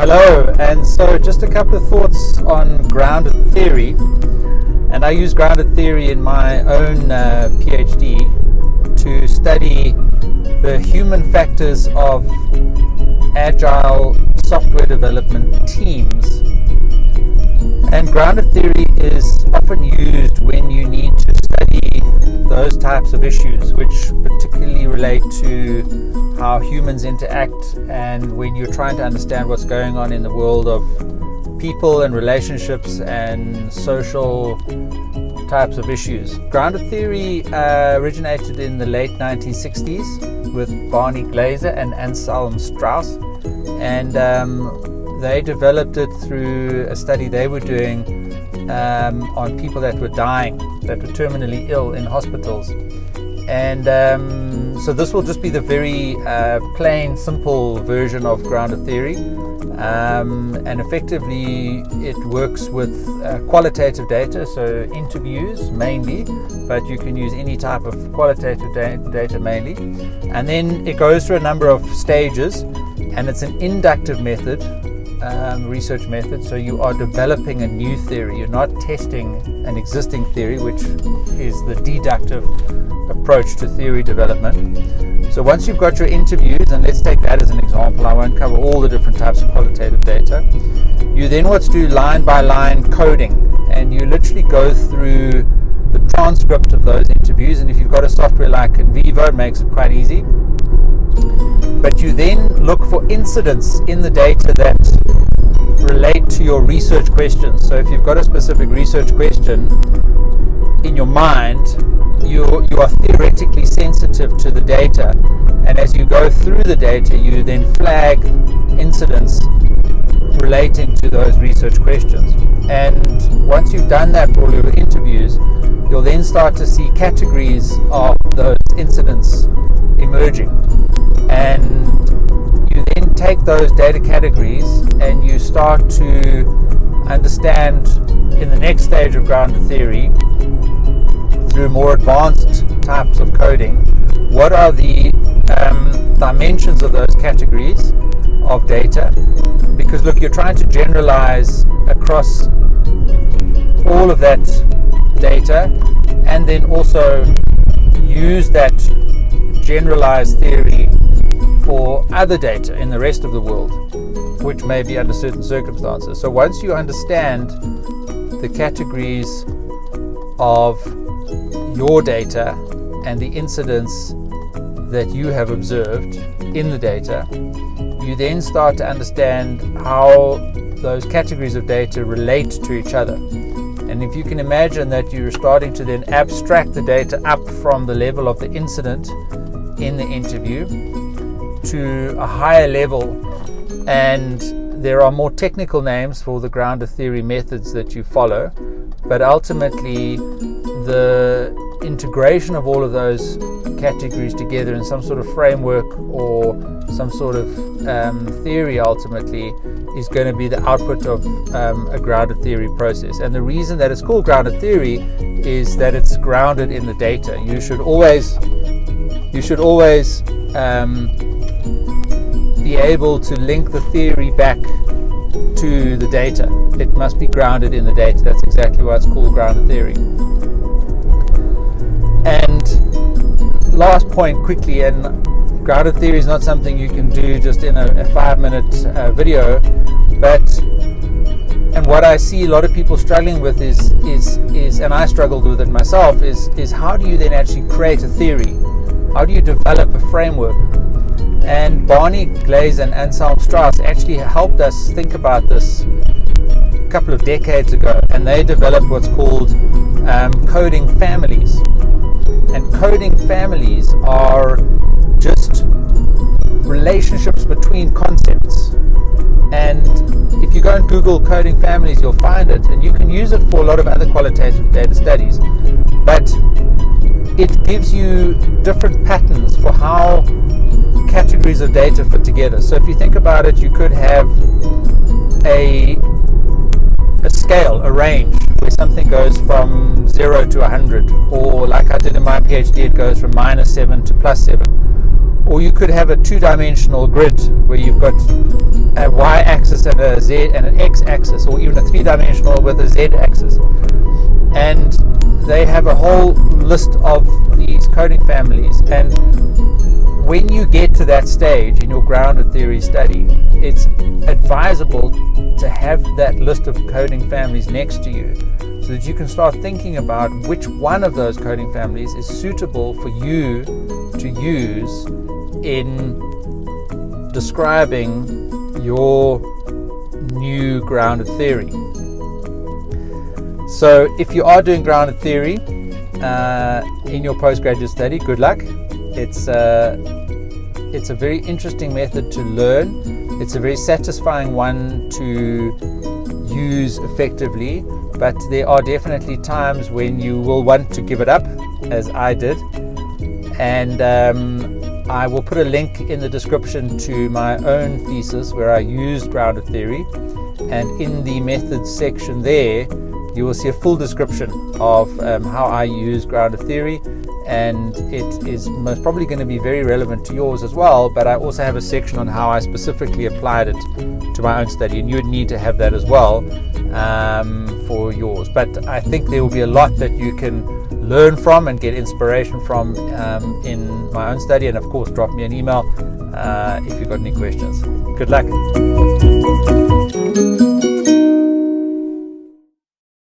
Hello, and so just a couple of thoughts on grounded theory. And I use grounded theory in my own PhD to study the human factors of agile software development teams. And grounded theory is often used when you need to study those types of issues, which particularly relate to how humans interact, and when you're trying to understand what's going on in the world of people and relationships and social types of issues. Grounded theory originated in the late 1960s with Barney Glaser and Anselm Strauss, and they developed it through a study they were doing on people that were dying, that were terminally ill in hospitals. And so this will just be the very plain, simple version of grounded theory. And effectively it works with qualitative data, so interviews mainly, but you can use any type of qualitative data mainly. And then it goes through a number of stages, and it's an inductive method, research method. So you are developing a new theory. You're not testing an existing theory, which is the deductive approach to theory development. So once you've got your interviews, and let's take that as an example, I won't cover all the different types of qualitative data, you then want to do line by line coding, and you literally go through the transcript of those interviews. And if you've got a software like Vivo, it makes it quite easy. But you then look for incidents in the data that relate to your research questions. So if you've got a specific research question in your mind, you are theoretically sensitive to the data, and as you go through the data, you then flag incidents relating to those research questions. And once you've done that for all your interviews, you'll then start to see categories of those incidents emerging, and you then take those data categories and you start to understand in the next stage of grounded theory, through more advanced types of coding, what are the dimensions of those categories of data. Because look, you're trying to generalize across all of that data, and then also use that generalized theory for other data in the rest of the world, which may be under certain circumstances. So once you understand the categories of your data and the incidents that you have observed in the data, you then start to understand how those categories of data relate to each other. And if you can imagine that you're starting to then abstract the data up from the level of the incident in the interview to a higher level, and there are more technical names for the grounded theory methods that you follow, but ultimately the integration of all of those categories together in some sort of framework or some sort of theory ultimately is going to be the output of a grounded theory process. And the reason that it's called grounded theory is that it's grounded in the data. You should always be able to link the theory back to the data. It must be grounded in the data. That's exactly why it's called grounded theory. And last point quickly, and grounded theory is not something you can do just in a 5-minute video, and what I see a lot of people struggling with is, and I struggled with it myself, is how do you then actually create a theory? How do you develop a framework? And Barney Glaser and Anselm Strauss actually helped us think about this a couple of decades ago, and they developed what's called coding families. And coding families are just relationships between concepts. And if you go and Google coding families, you'll find it, and you can use it for a lot of other qualitative data studies. But it gives you different patterns for how categories of data fit together. So if you think about it, you could have a scale, a range, where something goes from 0 to 100, or like I did in my PhD, it goes from -7 to +7. Or you could have a two-dimensional grid where you've got a y-axis and a z and an x-axis, or even a three-dimensional with a z-axis. And they have a whole list of these coding families. And when you get to that stage in your grounded theory study, it's advisable to have that list of coding families next to you, so that you can start thinking about which one of those coding families is suitable for you to use in describing your new grounded theory. So if you are doing grounded theory in your postgraduate study, good luck. It's a very interesting method to learn. It's a very satisfying one to use effectively, but there are definitely times when you will want to give it up, as I did. And I will put a link in the description to my own thesis where I used grounded theory, and in the methods section there you will see a full description of how I use grounded theory, and it is most probably going to be very relevant to yours as well. But I also have a section on how I specifically applied it to my own study, and you would need to have that as well for yours. But I think there will be a lot that you can learn from and get inspiration from in my own study. And of course, drop me an email if you've got any questions. Good luck.